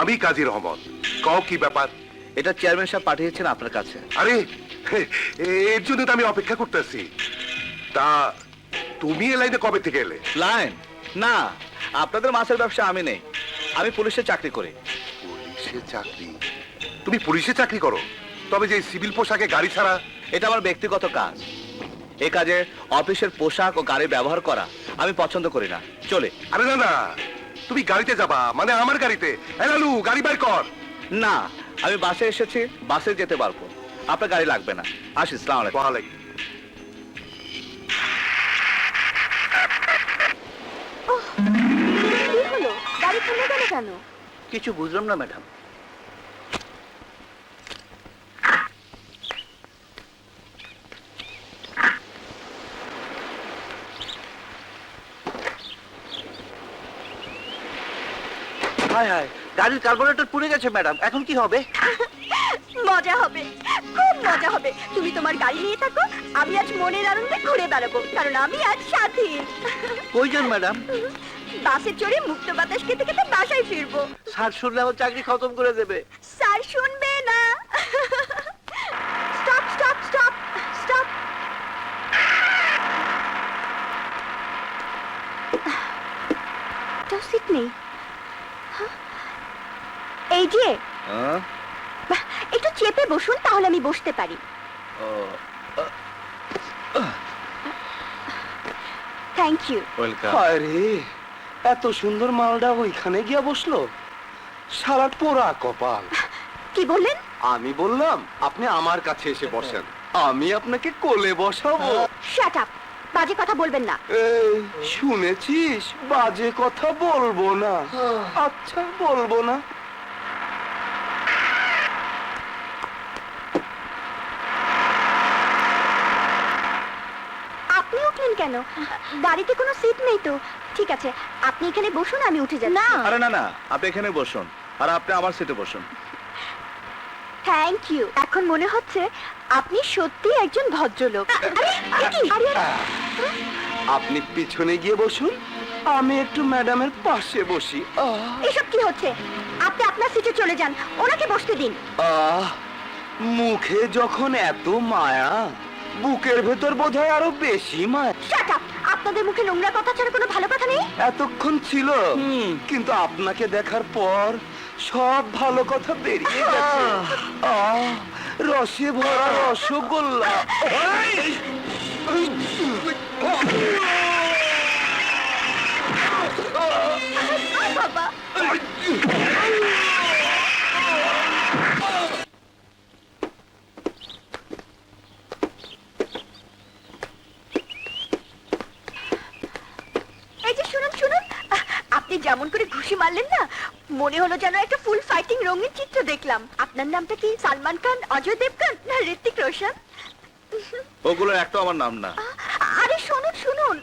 আমি কাজী রহমত। কও কি ব্যাপার? এটা চেয়ারম্যান সাহেব পাঠিয়েছেন আপনার কাছে। আরে এর জন্য তো আমি অপেক্ষা করতেছি। তা তুমি এ লাইনে কবে থেকে এলে? লাইন না, আপনাদের মাছের ব্যবসা আমি নেই, আমি পুলিশে চাকরি করি। পুলিশে চাকরি? তুমি পুলিশে চাকরি করো? তবে যে সিভিল পোশাকে গাড়ি ছাড়া? এটা আমার ব্যক্তিগত কাজ। এই কাজে অফিসের পোশাক ও গাড়ি ব্যবহার করা আমি পছন্দ করি না। চলে। আরে না না, তুমি গাড়িতে যাবা মানে আমার গাড়িতে। লালু গাড়ি বের কর। না, আমি বাসে এসেছি, বাসে যেতে পারবো, আপনার গাড়ি লাগবে না। আসি, আসসালামু আলাইকুম। ওয়ালাইকুম। কি হলো, গাড়ি থেমে গেল কেন? কিছু বুঝলাম না ম্যাডাম। হায় হায়, গাড়ির কার্বোরেটর পুড়ে গেছে ম্যাডাম, এখন কি হবে? মজা হবে, খুব মজা হবে। তুমি তোমার গাড়ি নিয়ে থাকো, আমি আজ মনের আনন্দে ঘুরে বেড়াবো, কারণ আমি আজ স্বাধীন। কই যান ম্যাডাম? বাসে চড়ে মুক্ত বাতাস খেতে খেতে বাসায় ফিরবো। স্যার শুনলে আমার চাকরি খতম করে দেবে। স্যার শুনবে না। Stop stop stop stop. তো সিট নেই। এই যে একটু চেপে বসুন, তাহলে আমি বসতে পারি। Thank you. ওয়েলকাম। আরে এত সুন্দর মালটা ওইখানে গিয়া বসলো, সারা পোড়া কপাল। কি বললেন? আমি বললাম আপনি আমার কাছে এসে বসেন, আমি আপনাকে কোলে বসাবো। শাট আপ, বাজে কথা বলবেন না। এই শুনেছিস, বাজে কথা বলবো না। আচ্ছা বলবো না। আপনি উঠলেন কেন? গাড়িতে কোনো সিট নেই তো। ঠিক আছে, আপনি এখানে বসুন, আমি উঠে যাচ্ছি। না, আরে না না, আপনি এখানে বসুন, আর আপনি আমার সিটে বসুন। Thank you. এখন মনে হচ্ছে আপনি সত্যি একজন ভদ্রলোক। আপনি পিছনে গিয়ে বসুন, আমি একটু ম্যাডামের পাশে বসি। এসব কি হচ্ছে? আপনি আপনার সিটে চলে যান, ওনাকে বসতে দিন। আহ, মুখে যখন এত মায়া, বুকের ভেতর বোধহয় আরো বেশি মায়া। শাট আপ, আপনাদের মুখে নোংরা কথা ছাড়া কোনো ভালো কথা নেই। এতক্ষণ ছিল, কিন্তু আপনাকে দেখার পর সব ভালো কথা বেরিয়ে গেছে। রসে ভরা রসগোল্লা। বাবা, এই যে শুনুন শুনুন, আপনি যেমন করে ঘুষি মারলেন না, মনে হলো যেন একটা ফুল ফাইটিং রঙিন চিত্র দেখলাম। আপনার নামটা কি সালমান খান, অজয় দেবগন না ঋত্বিক রোশন? ওগুলো একটা আমার নাম না। আরে শুনুন শুনুন,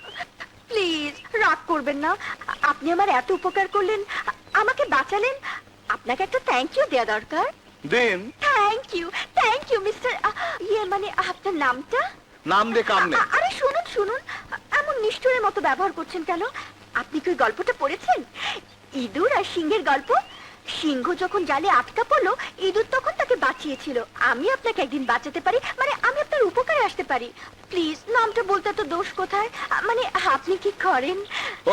প্লিজ রাগ করবেন না। আপনি আমার এত উপকার করলেন, আমাকে বাঁচালেন, আপনাকে একটা থ্যাংক ইউ দেওয়া দরকার। দিন। থ্যাংক ইউ মিস্টার, ইয়ে মানে আপনার নামটা? নাম দিয়ে কাম নেই। আরে শুনুন শুনুন, এমন নিষ্ঠুরের মতো ব্যবহার করছেন কেন? আপনি কি ওই গল্পটা পড়েছেন, ইঁদুর আর সিংহের গল্প? সিংহ যখন জালে আটকা পড়লো, ইঁদুর তখন তাকে বাঁচিয়েছিল। আমি আপনাকে একদিন বাঁচাতে পারি, মানে আমি আপনার উপকারে আসতে পারি। প্লিজ নামটা বলতে তো দোষ কোথায়? মানে আপনি কি করেন?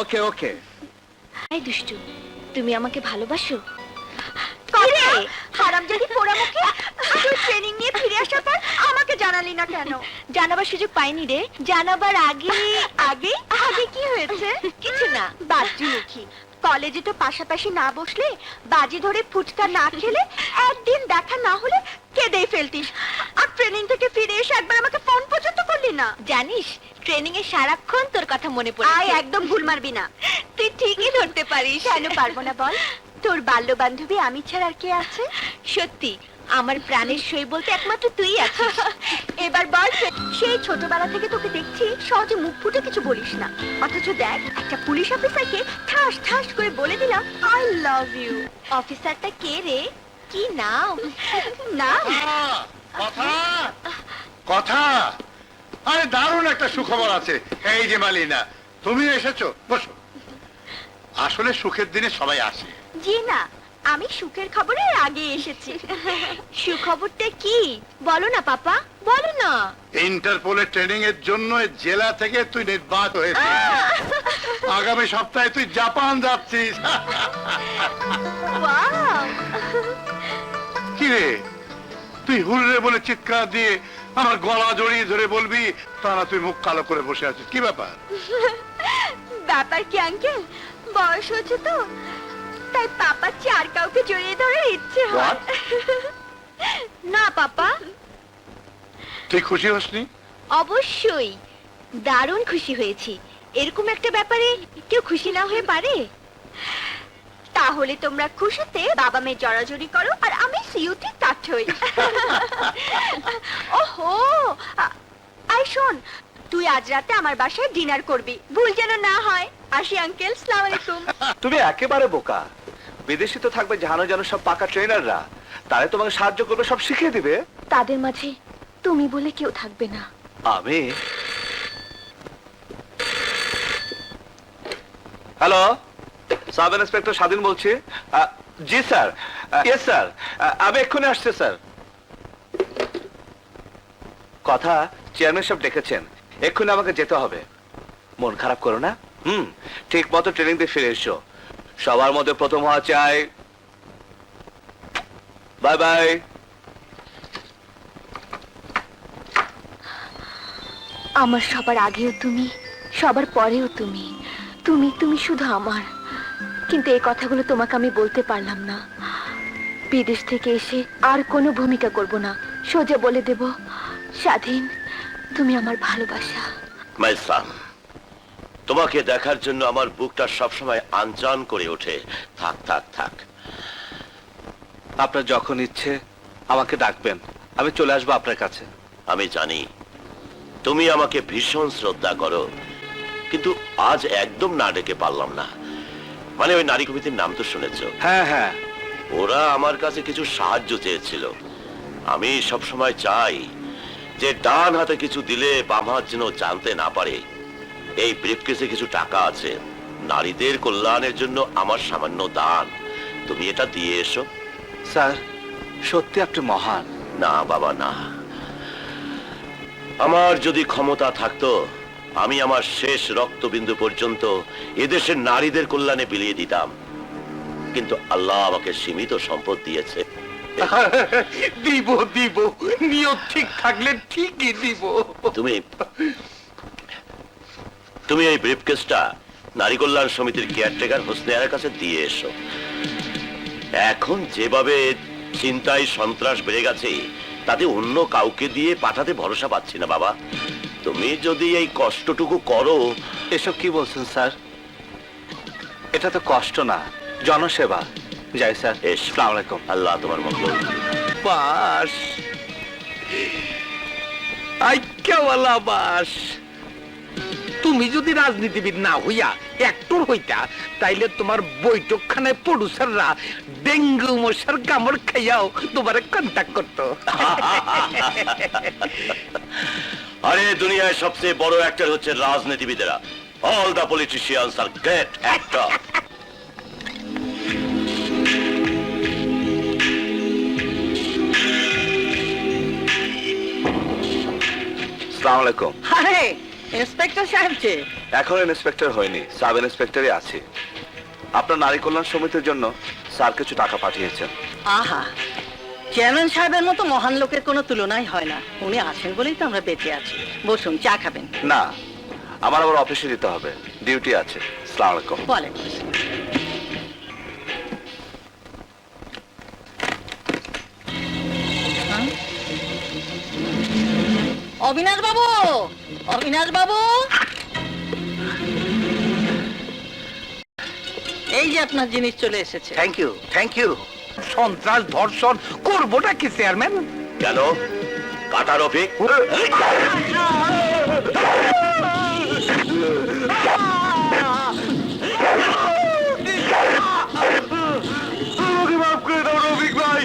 ওকে ওকে। এই দুষ্টু, তুমি আমাকে ভালোবাসো? হারামজাদি পোড়ামুখী, তুই ট্রেনিং নিয়ে ফিরে আসার পর আমাকে জানালি না কেন? জানাবার সুযোগ পাইনি রে। জানাবার আগে আগে আগে কি হয়েছে? কিছু না, বাজ্যিমুখী। কলেজে তো পাশাপাশি না বসলে, বাজি ধরে ফুচকা না খেলে, একদিন দেখা না হলে কেঁদেই ফেলতিস। আর ট্রেনিং থেকে ফিরে এসে একবার আমাকে ফোন পর্যন্ত করলি না। জানিস, ট্রেনিং এ সারাক্ষণ তোর কথা মনে পড়ে। আয় একদম ভুল মারবি না। তুই ঠিকই ধরতে পারিস। কেন পারবো না বল? তোর বাল্য বান্ধবী আমি ছাড়া আর কে আছে? সত্যি, আমার প্রাণের সই বলতে একমাত্র তুই আছিস। এবার বল, সেই ছোটবেলা থেকে তোকে দেখছি, সহজে মুখ ফুটে কিছু বলিস না, অথচ দেখ একটা পুলিশ অফিসারকে ঠাস ঠাস করে বলে দিলাম আই লাভ ইউ। অফিসারটা কে রে? কি নাম? নাম কথা কথা। আরে দারুণ একটা সুখবর আছে। এই যে মালিনা, তুমি এসেছো, বসো। আসলে সুখের দিনে সবাই আসে। জি না, আমি সুখের খবরের আগে এসেছি। সুখবরটা কি বলো না পাপা, বলো না। ইন্টারপোলের ট্রেনিং এর জন্য জেলা থেকে তুই নির্বাক হয়েছিস। আগামী সপ্তাহে তুই জাপান যাচ্ছিস। ওয়াও, কি রে, তুই হুররে বলে চিৎকার দিয়ে আমার গলা জড়িয়ে ধরে বলবি, তা না তুই মুখ কালো করে বসে আছিস, কি ব্যাপার? ব্যাপার কি আঙ্কেল, বয়স হচ্ছে তো, তাই পাপা চার কাউকে জড়িয়ে ধরার ইচ্ছে হয়। না পাপা। তুই খুশি হসনি? অবশ্যই দারুণ খুশি হয়েছি। এরকম একটা ব্যাপারে কেউ খুশি না হয়ে পারে? তাহলে তোমরা খুশিতে বাবা মেয়ে জড়াজড়ি করো আর আমি সিউটি কাট হই। ওহো, আই শোন, তুই আজ রাতে আমার বাসায় ডিনার করবি, ভুল যেন না হয়। আসি আঙ্কেল, সালাম আলাইকুম। তুমি একেবারে বোকা। বিদেশি তো থাকবে জানো জানো সব পাকা ট্রেনাররা, তারা তোমাকে সাহায্য করবে, সব শিখিয়ে দিবে। তাদের মাঝে তুমি বলে কেউ থাকবে না। আমি? হ্যালো, সাব ইন্সপেক্টর স্বাধীন বলছি। জি স্যার, ইয়েস স্যার, আমি এক্ষুনি আসছি স্যার। কথা চেয়ারম্যান সাহেব ডেকেছেন, এক্ষুনি আমাকে যেতে হবে। মন খারাপ করো না, ঠিক মতো ট্রেনিং দিয়ে ফিরে এসো। সবার মধ্যে প্রথম হওয়া চাই। Bye bye. আমার সবার আগেও তুমি, সবার পরেও তুমি, তুমি তুমি শুধু আমার। কিন্তু এই কথাগুলো তোমাকে আমি বলতে পারলাম না। বিদেশ থেকে এসে আর কোনো ভূমিকা করব না, সোজা বলে দেব, স্বাধীন, তুমি আমার ভালোবাসা। মাই সান, তোমাকে দেখার জন্য আমার বুকটা সবসময় আনজান করে ওঠে। থাক থাক থাক। আপনার যখন ইচ্ছে আমাকে ডাকবেন, আমি চলে আসবো আপনার কাছে। আমি জানি তুমি আমাকে ভীষণ শ্রদ্ধা করো, কিন্তু আজ একদম না ডেকে পারলাম না। মানে ওই নারী কমিটির নাম তো শুনেছ? হ্যাঁ হ্যাঁ। ওরা আমার কাছে কিছু সাহায্য চেয়েছিল। আমি সবসময় চাই যে ডান হাতে কিছু দিলে বাম হাত যেন জানতে না পারে। এই ব্রিফকেসে কিছু টাকা আছে, নারীদের কল্যাণের জন্য আমার সামান্য দান। তুমি এটা দিয়ে এসো। স্যার, সত্যি আপনি মহান। না বাবা না, আমার যদি ক্ষমতা থাকতো আমি আমার শেষ রক্তবিন্দু পর্যন্ত এদেশের নারীদের কল্যাণে বিলিয়ে দিতাম, কিন্তু আল্লাহ আমাকে সীমিত সম্পদ দিয়েছে। দিব দিব, নিয়ত ঠিক থাকলে ঠিকই দিব। তুমি তুমি এই ব্রিফকেসটা নারী কল্যাণ সমিতির কেয়ারটেকার হোসনেয়ার কাছে দিয়ে এসো। এখন যেভাবে চিন্তায় সন্ত্রাস বেড়ে গেছে, তাতে অন্য কাউকে দিয়ে পাঠাতে ভরসা পাচ্ছি না বাবা। তুমি যদি এই কষ্টটুকু করো। এসব কি বলছেন স্যার? এটা তো কষ্ট না, জনসেবা। যাই স্যার, আসসালামু আলাইকুম। আল্লাহ তোমার মঙ্গল। বাস আইক্যাওয়ালা বাস। তুমি যদি রাজনীতিবিদ না হইয়া অ্যাক্টর হইতা, তাইলে তোমার বৈঠকখানায় প্রডিউসাররা ডেঙ্গু মশার কামড় খাইয়াও তোমারে কন্ট্যাক্ট করতো। আরে দুনিয়ায় সবচেয়ে বড় অ্যাক্টর হচ্ছে রাজনীতিবিদেরা। All the politicians are great actor. আসসালামু আলাইকুম। আরে ইন্সপেক্টর সাহেব যে? এখন ইন্সপেক্টর হয়নি, সাব ইন্সপেক্টরই আছি। আপনার নারী কল্যাণ সমিতির জন্য স্যার কিছু টাকা পাঠিয়েছেন। আহা, চেয়ারম্যান সাহেবের মতো মহান লোকের কোনো তুলনাই হয় না। উনি আছেন বলেই তো আমরা বেঁচে আছি। বসুন, চা খাবেন? না, আমার আবার অফিসে যেতে হবে, ডিউটি আছে। আসসালামু আলাইকুম। বলেন। অবিনাশ বাবু, অবিনাশ বাবু, এই যে আপনার জিনিস চলে এসেছে। Thank you, thank you. সন্ত্রাস ধর্ষণ করবোটা কি চেয়ারম্যান? কেন? কাটা রফিক? আমাকে মাফ করে দাও রফিক ভাই,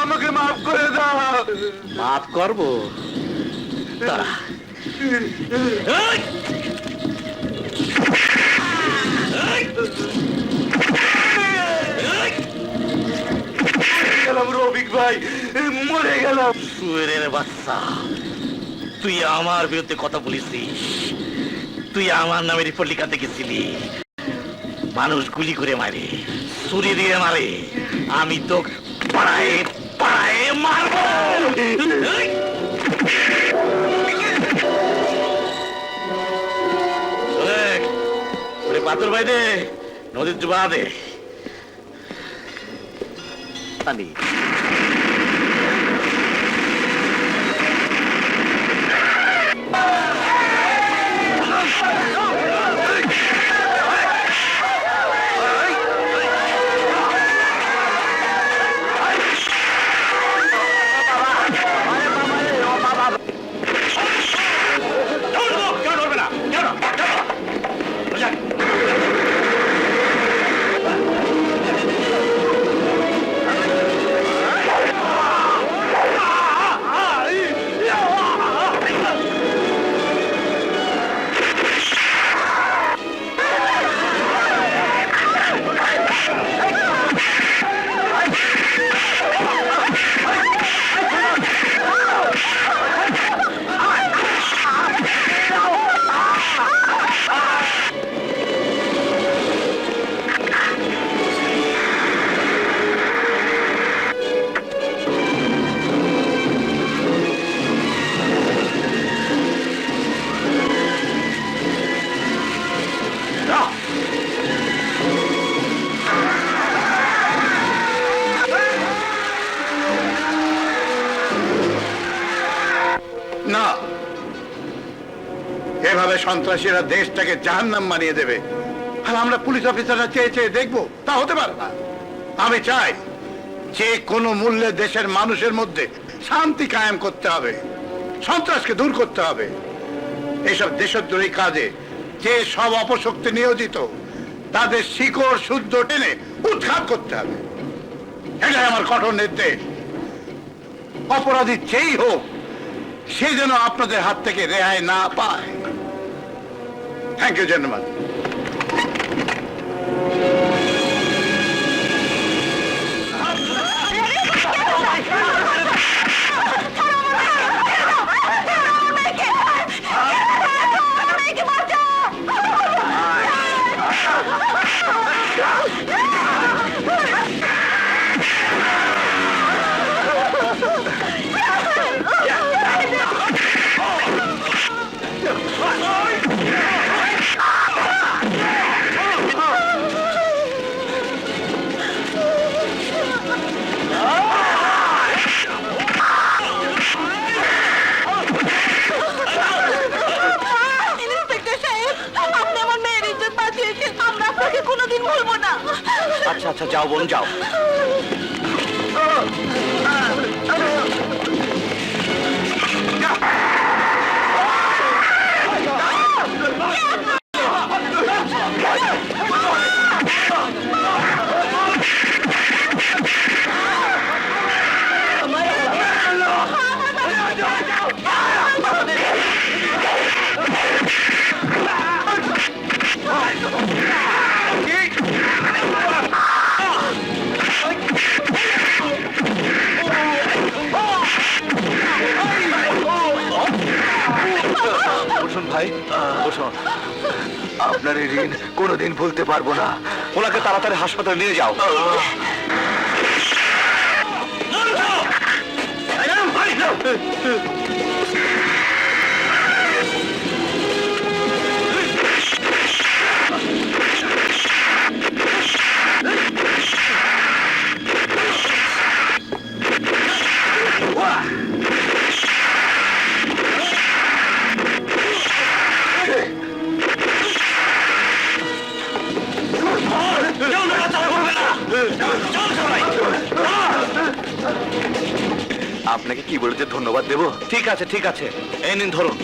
আমাকে মাফ করে দাও। মাফ করবো? দাঁড়া। মরে গেলাম। সুয়েরের বাচ্চা, তুই আমার বিরুদ্ধে কথা বলেছিস, তুই আমার নামে রিপোর্ট লিখাতে গেছিলি। মানুষ গুলি করে মারে, ছুরি দিয়ে মারে, আমি তো পাড়ায় পাড়ায় মারবো। পাথর ভাই দে, নদীর ডুবা দে। পানি না, এভাবে সন্ত্রাসীরা দেশটাকে জাহান্নাম বানিয়ে দেবে আর আমরা পুলিশ অফিসাররা চেয়ে চেয়ে দেখবো, তা হতে পারে না। আমি চাই যে কোনো মূল্যে দেশের মানুষের মধ্যে শান্তি কায়েম করতে হবে, সন্ত্রাসকে দূর করতে হবে। এইসব দেশদ্রোহী কাজে যে সব অপশক্তি নিয়োজিত তাদের শিকড় শুদ্ধ টেনে উৎখাত করতে হবে। এটাই আমার কঠোর নির্দেশ। অপরাধী যেই হোক সে যেন আপনাদের হাত থেকে রেহাই না পায়। Thank you gentleman. আচ্ছা আচ্ছা, যাও বোন যাও। বসুন ভাই, বসুন। আপনার এই ঋণ কোনোদিন ভুলতে পারবো না। ওনাকে তাড়াতাড়ি হাসপাতালে নিয়ে যাও। আপনাকে কি বলে যে ধন্যবাদ দেব? ঠিক আছে ঠিক আছে, এই নিন ধরুন।